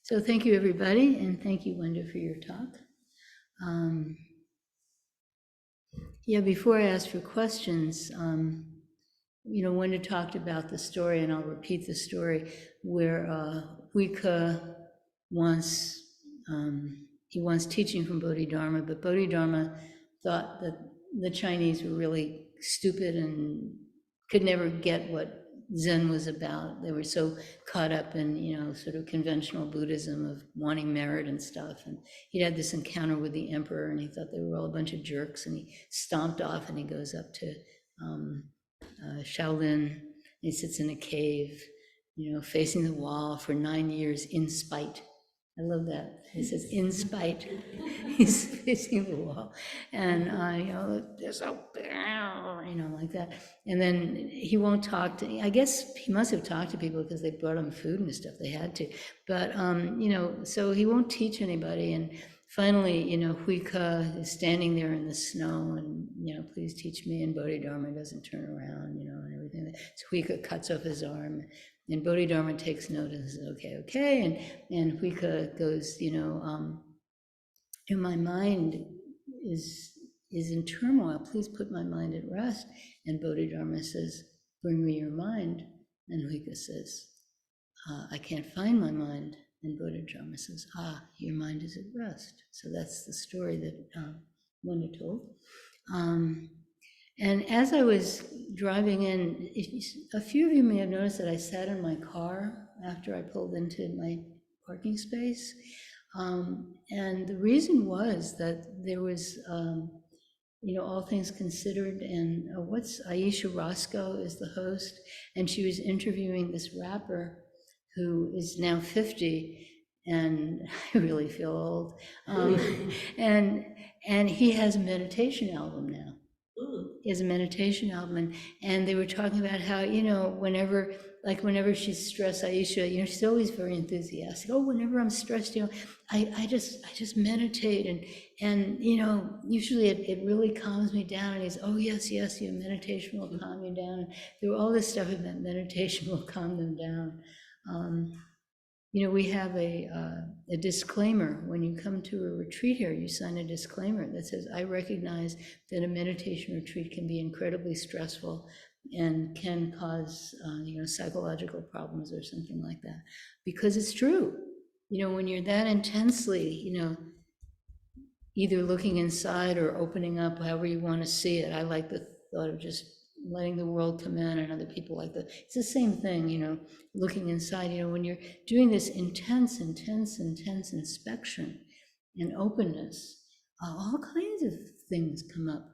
So thank you, everybody, and thank you, Wenda, for your talk. Yeah, before I ask for questions, Wenda talked about the story, and I'll repeat the story, where Huika wants, he wants teaching from Bodhidharma, but Bodhidharma thought that the Chinese were really stupid and could never get what Zen was about. They were so caught up in, sort of conventional Buddhism of wanting merit and stuff. And he'd had this encounter with the emperor, and he thought they were all a bunch of jerks, and he stomped off, and he goes up to Shaolin, and he sits in a cave, facing the wall for 9 years in spite. I love that. He says, in spite, he's facing the wall. And, there's a, like that. And then he won't talk to, I guess he must have talked to people because they brought him food and stuff, they had to. But, so he won't teach anybody. And finally, Huika is standing there in the snow and, please teach me. And Bodhidharma doesn't turn around, and everything. So Huika cuts off his arm. And Bodhidharma takes note and says, okay. And Huika goes, my mind is in turmoil. Please put my mind at rest. And Bodhidharma says, bring me your mind. And Huika says, I can't find my mind. And Bodhidharma says, your mind is at rest. So that's the story that Wanda told. And as I was driving in, a few of you may have noticed that I sat in my car after I pulled into my parking space. And the reason was that there was, All Things Considered, and Aisha Roscoe is the host, and she was interviewing this rapper who is now 50, and I really feel old. And he has a meditation album now. He has a meditation album, and they were talking about how, whenever she's stressed, Aisha, she's always very enthusiastic. Oh, whenever I'm stressed, I just meditate, and usually it really calms me down. And he's, oh yes, your meditation will calm you down. And there were all this stuff about meditation will calm them down. We have a disclaimer. When you come to a retreat here, you sign a disclaimer that says, I recognize that a meditation retreat can be incredibly stressful and can cause, psychological problems or something like that. Because it's true. When you're that intensely, either looking inside or opening up, however you want to see it. I like the thought of just letting the world come in, and other people like that. It's the same thing, looking inside, when you're doing this intense inspection and openness, all kinds of things come up,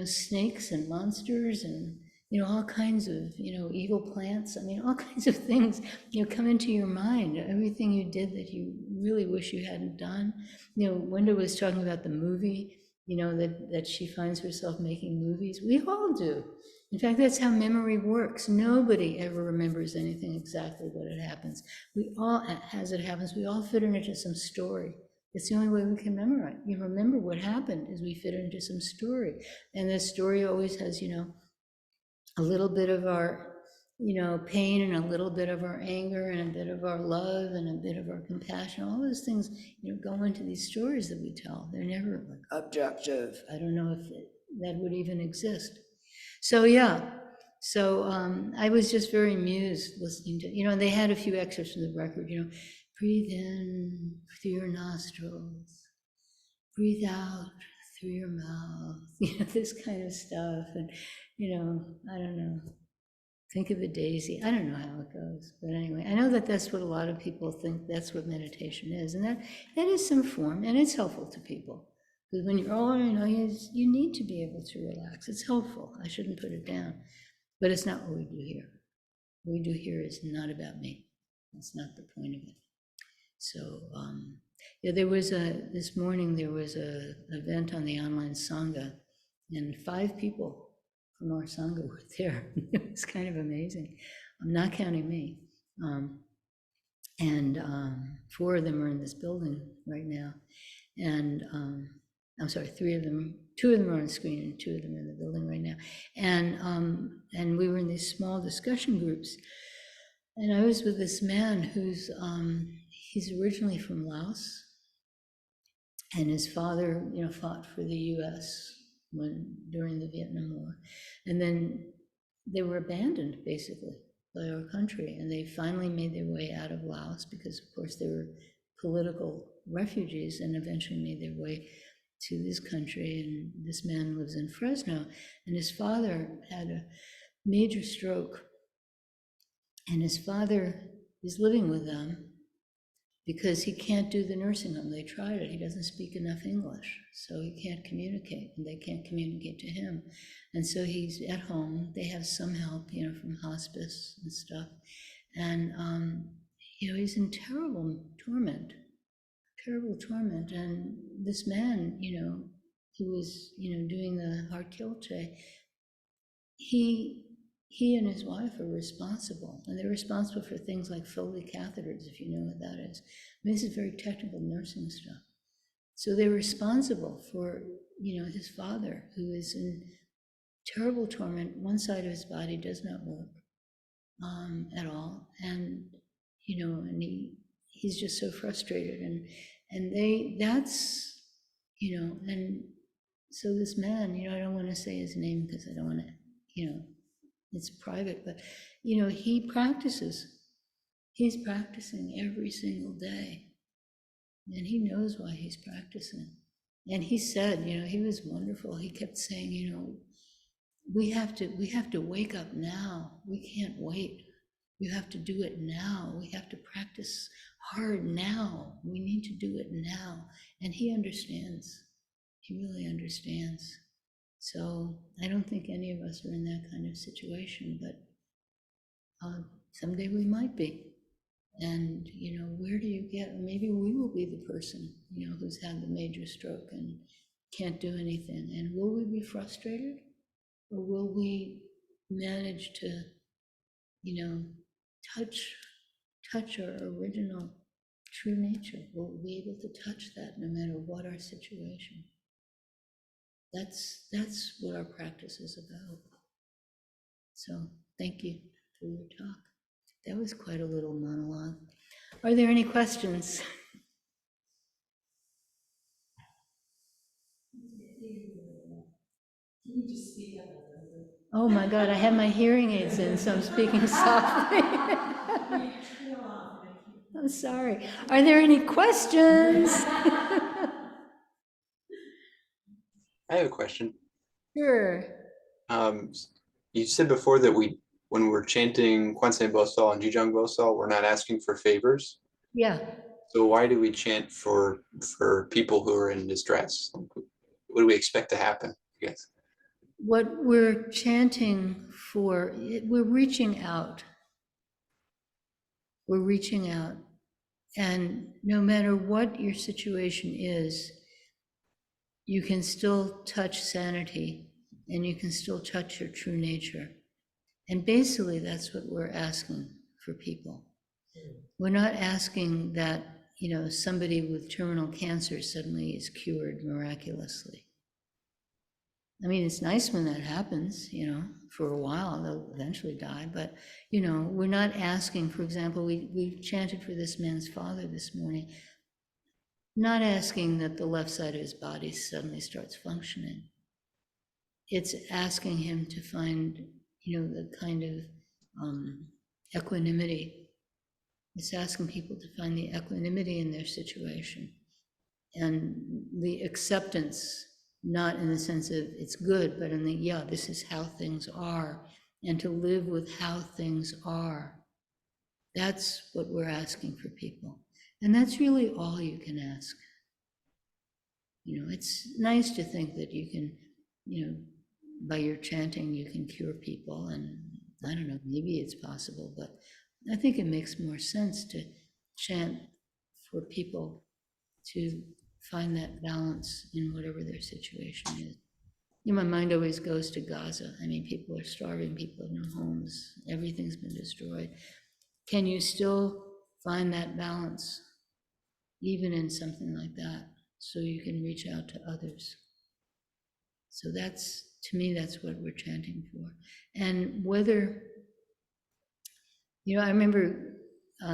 snakes and monsters and, all kinds of, evil plants. All kinds of things, come into your mind, everything you did that you really wish you hadn't done. Wenda was talking about the movie, that she finds herself making movies. We all do. In fact, that's how memory works. Nobody ever remembers anything exactly what it happens. We all, as it happens, we all fit into some story. It's the only way we can memorize. You remember what happened is we fit into some story. And the story always has, a little bit of our, pain and a little bit of our anger and a bit of our love and a bit of our compassion. All those things, go into these stories that we tell. They're never like objective. I don't know if that would even exist. So yeah, I was just very amused listening to, and they had a few excerpts from the record, breathe in through your nostrils, breathe out through your mouth, this kind of stuff. And, I don't know. Think of a daisy. I don't know how it goes, but anyway, I know that that's what a lot of people think that's what meditation is, and that is some form, and it's helpful to people. Because when you're all, you need to be able to relax. It's helpful. I shouldn't put it down, but it's not what we do here. What we do here is not about me. That's not the point of it. So, there was this morning there was a event on the online Sangha, and 5 people from our Sangha were there. It was kind of amazing. I'm not counting me. And 4 of them are in this building right now. And I'm sorry, 3 of them, 2 of them are on screen and 2 of them are in the building right now. And we were in these small discussion groups. And I was with this man who's, he's originally from Laos, and his father, fought for the U.S. during the Vietnam War, and then they were abandoned basically by our country, and they finally made their way out of Laos because, of course, they were political refugees, and eventually made their way to this country. And this man lives in Fresno, and his father had a major stroke, and his father is living with them because he can't do the nursing home. They tried it. He doesn't speak enough English, so he can't communicate, and they can't communicate to him. And so he's at home. They have some help, from hospice and stuff. And, he's in terrible torment. And this man, who was, doing the heart kilche, he and his wife are responsible, and they're responsible for things like Foley catheters, if you know what that is. I mean, this is very technical nursing stuff. So they're responsible for, his father, who is in terrible torment. One side of his body does not work at all, and and he's just so frustrated, and and so this man, I don't want to say his name because I don't want to, it's private, but he practices. He's practicing every single day, and he knows why he's practicing. And he said, he was wonderful. He kept saying, we have to wake up now. We can't wait. You have to do it now. We have to practice hard now. We need to do it now. And he understands. He really understands. So I don't think any of us are in that kind of situation, but someday we might be. And, where do you get, maybe we will be the person, who's had the major stroke and can't do anything. And will we be frustrated? Or will we manage to, touch our original true nature? Will we be able to touch that no matter what our situation? That's what our practice is about. So thank you for your talk. That was quite a little monologue. Are there any questions? Can you just speak up a little bit? Oh my God, I have my hearing aids in, so I'm speaking softly. I'm sorry. Are there any questions? I have a question. Sure. You said before that when we're chanting Kwanzaa Bosal and Jijang Bosal, we're not asking for favors. Yeah. So why do we chant for people who are in distress? What do we expect to happen? Yes. What we're chanting for, we're reaching out. We're reaching out. And no matter what your situation is, you can still touch sanity, and you can still touch your true nature. And basically, that's what we're asking for people. We're not asking that, somebody with terminal cancer suddenly is cured miraculously. I mean, it's nice when that happens, for a while, they'll eventually die, but, we're not asking, for example, we chanted for this man's father this morning, not asking that the left side of his body suddenly starts functioning. It's asking him to find, the kind of equanimity. It's asking people to find the equanimity in their situation and the acceptance, not in the sense of it's good, but in the, this is how things are, and to live with how things are. That's what we're asking for people. And that's really all you can ask. It's nice to think that you can, by your chanting, you can cure people. And I don't know, maybe it's possible, but I think it makes more sense to chant for people to find that balance in whatever their situation is. My mind always goes to Gaza. I mean, people are starving, people have no homes, everything's been destroyed. Can you still find that balance, even in something like that, so you can reach out to others? So that's, to me, that's what we're chanting for. And whether, I remember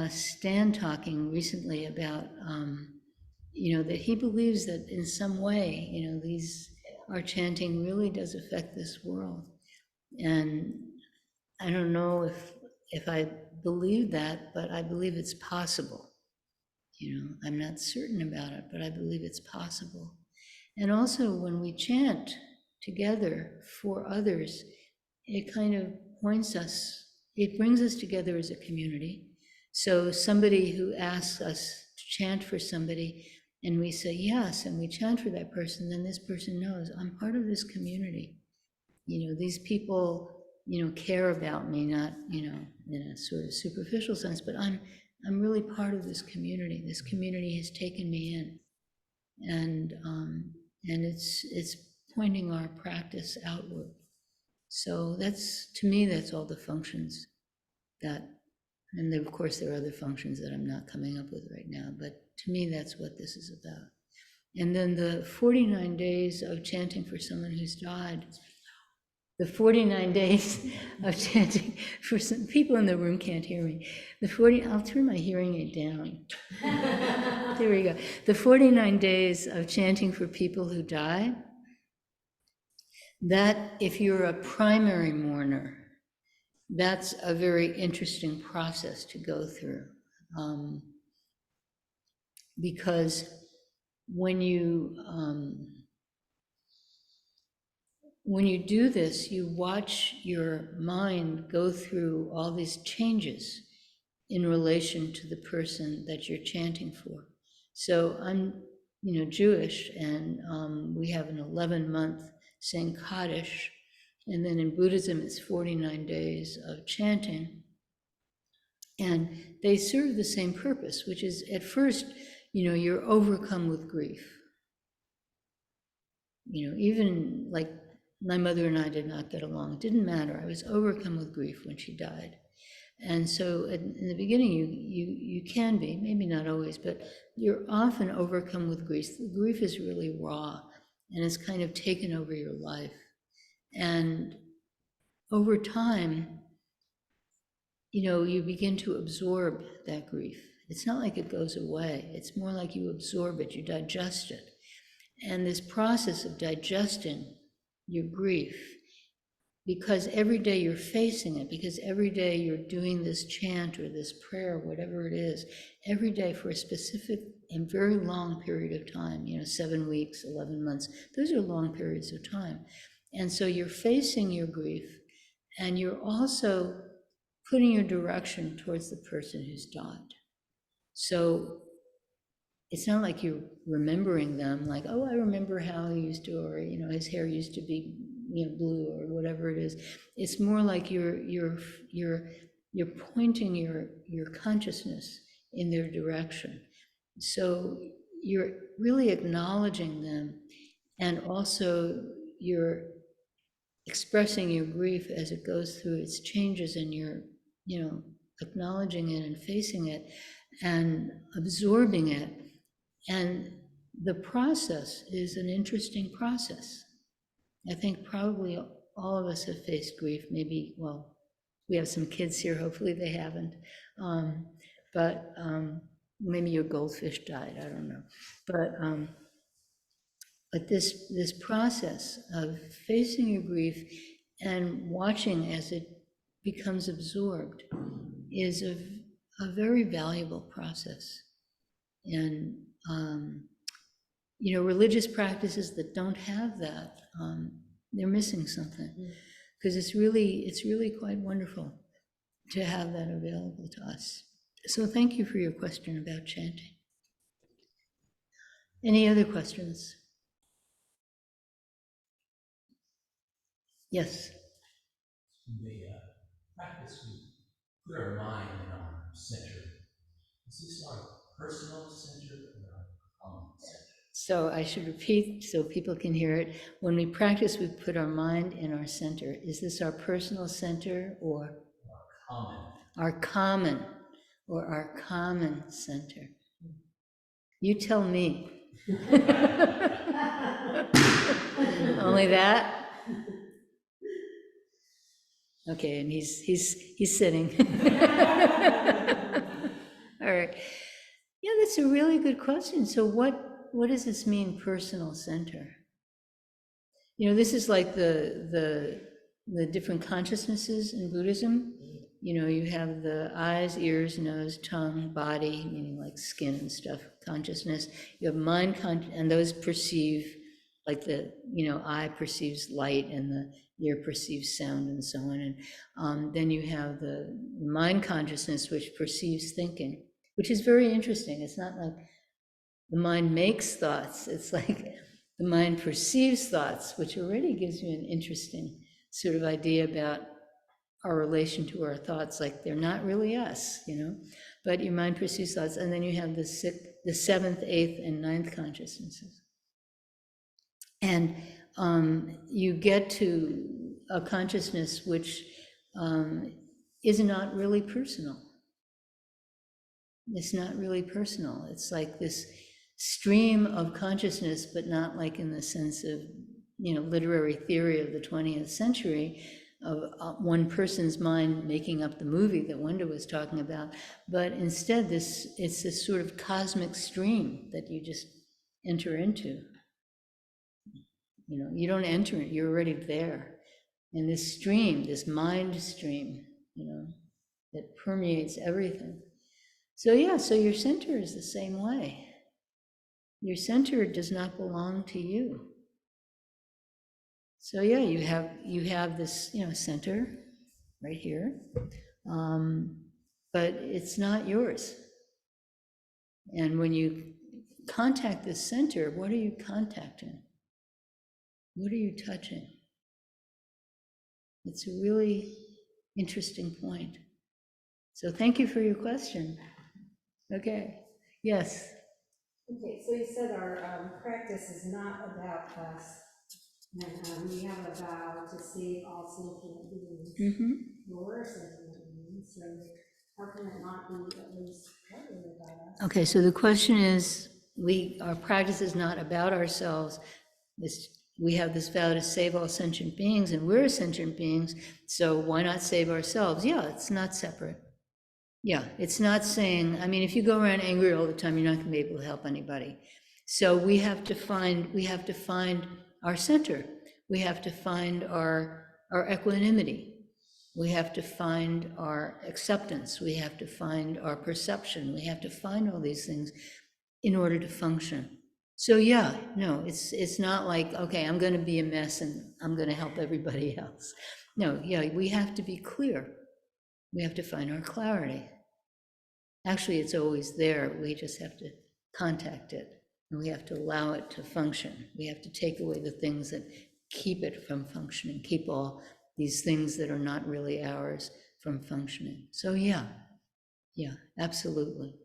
Stan talking recently about, that he believes that in some way, our chanting really does affect this world. And I don't know if I believe that, but I believe it's possible. I'm not certain about it, but I believe it's possible. And also when we chant together for others, it kind of it brings us together as a community. So somebody who asks us to chant for somebody and we say yes, and we chant for that person, then this person knows I'm part of this community. These people, care about me, not, in a sort of superficial sense, but I'm really part of this community. This community has taken me in, and it's pointing our practice outward. So to me, that's all the functions and then of course there are other functions that I'm not coming up with right now, but to me, that's what this is about. And then the 49 days of chanting for someone who's died, the 49 days of chanting for some people in the room can't hear me. I'll turn my hearing aid down. There we go. The 49 days of chanting for people who die, that if you're a primary mourner, that's a very interesting process to go through. Because when you do this, you watch your mind go through all these changes in relation to the person that you're chanting for. So I'm, Jewish, and we have an 11-month saying Kaddish, and then in Buddhism it's 49 days of chanting, and they serve the same purpose, which is at first, you're overcome with grief. Even like my mother and I did not get along. It didn't matter. I was overcome with grief when she died. And so in the beginning, you can be, maybe not always, but you're often overcome with grief. The grief is really raw, and it's kind of taken over your life. And over time, you begin to absorb that grief. It's not like it goes away. It's more like you absorb it, you digest it. And this process of digesting your grief, because every day you're facing it, because every day you're doing this chant or this prayer, whatever it is, every day for a specific and very long period of time, 7 weeks, 11 months, those are long periods of time. And so you're facing your grief, and you're also putting your direction towards the person who's died. So it's not like you're remembering them, like, oh, I remember how he used to, or his hair used to be, blue, or whatever it is. It's more like you're pointing your consciousness in their direction. So you're really acknowledging them, and also you're expressing your grief as it goes through its changes, and you're acknowledging it and facing it and absorbing it. And the process is an interesting process. I think probably all of us have faced grief. Maybe, well, we have some kids here, hopefully they haven't. But maybe your goldfish died, I don't know. But this process of facing your grief and watching as it becomes absorbed is a very valuable process. And religious practices that don't have that, they're missing something, because it's really quite wonderful to have that available to us. So thank you for your question about chanting. Any other questions? Yes. In the practice, we put our mind in our center. Is this our personal center or our common center? So I should repeat so people can hear it. When we practice, we put our mind in our center. Is this our personal center or our common center? You tell me. Only that? Okay, and he's sitting. right. Yeah, that's a really good question. So what does this mean, personal center? This is like the different consciousnesses in Buddhism. You have the eyes, ears, nose, tongue, body, meaning like skin and stuff, consciousness. You have mind, and those perceive, like the eye perceives light and the ear perceives sound and so on. And then you have the mind consciousness, which perceives thinking, which is very interesting. It's not like the mind makes thoughts. It's like the mind perceives thoughts, which already gives you an interesting sort of idea about our relation to our thoughts, like they're not really us, but your mind perceives thoughts. And then you have the seventh, eighth, and ninth consciousnesses. And you get to a consciousness which is not really personal. It's not really personal. It's like this stream of consciousness, but not like in the sense of, literary theory of the 20th century, of one person's mind making up the movie that Wanda was talking about, but instead it's this sort of cosmic stream that you just enter into. You don't enter it, you're already there. And this stream, this mind stream, that permeates everything. So yeah, so your center is the same way. Your center does not belong to you. So yeah, you have this, center right here, but it's not yours. And when you contact this center, what are you contacting? What are you touching? It's a really interesting point. So thank you for your question. Okay, yes. Okay, so you said our practice is not about us, and we have a vow to save all sentient beings. Mm-hmm. Well, we're sentient beings, so how can it not be at least partly about us? Okay, so the question is, our practice is not about ourselves. We have this vow to save all sentient beings, and we're sentient beings, so why not save ourselves? Yeah, it's not separate. Yeah, it's not saying, if you go around angry all the time, you're not going to be able to help anybody. So we have to find our center. We have to find our equanimity. We have to find our acceptance. We have to find our perception. We have to find all these things in order to function. So yeah, no, it's not like, okay, I'm going to be a mess and I'm going to help everybody else. No, yeah, we have to be clear. We have to find our clarity. Actually, it's always there. We just have to contact it, and we have to allow it to function. We have to take away the things that keep it from functioning, keep all these things that are not really ours from functioning. So yeah, absolutely,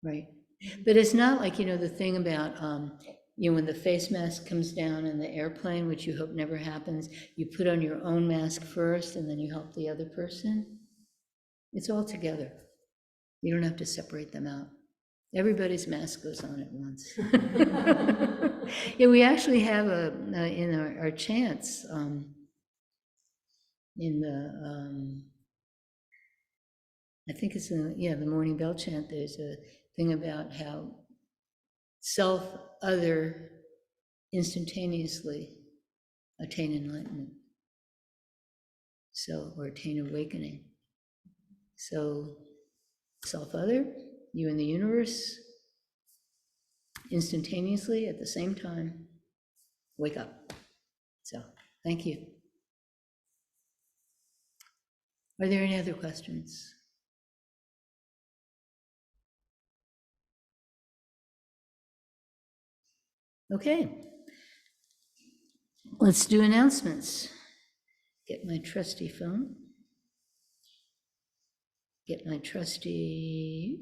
right. But it's not like, the thing about, when the face mask comes down in the airplane, which you hope never happens, you put on your own mask first and then you help the other person. It's all together. You don't have to separate them out. Everybody's mask goes on at once. Yeah, we actually have in our chants, in the, I think it's the morning bell chant, there's a thing about how self-other instantaneously attain enlightenment. So, or attain awakening. So, self-other, you and the universe, instantaneously at the same time, wake up. So, thank you. Are there any other questions? Okay. Let's do announcements. Get my trusty phone. Get my trusty.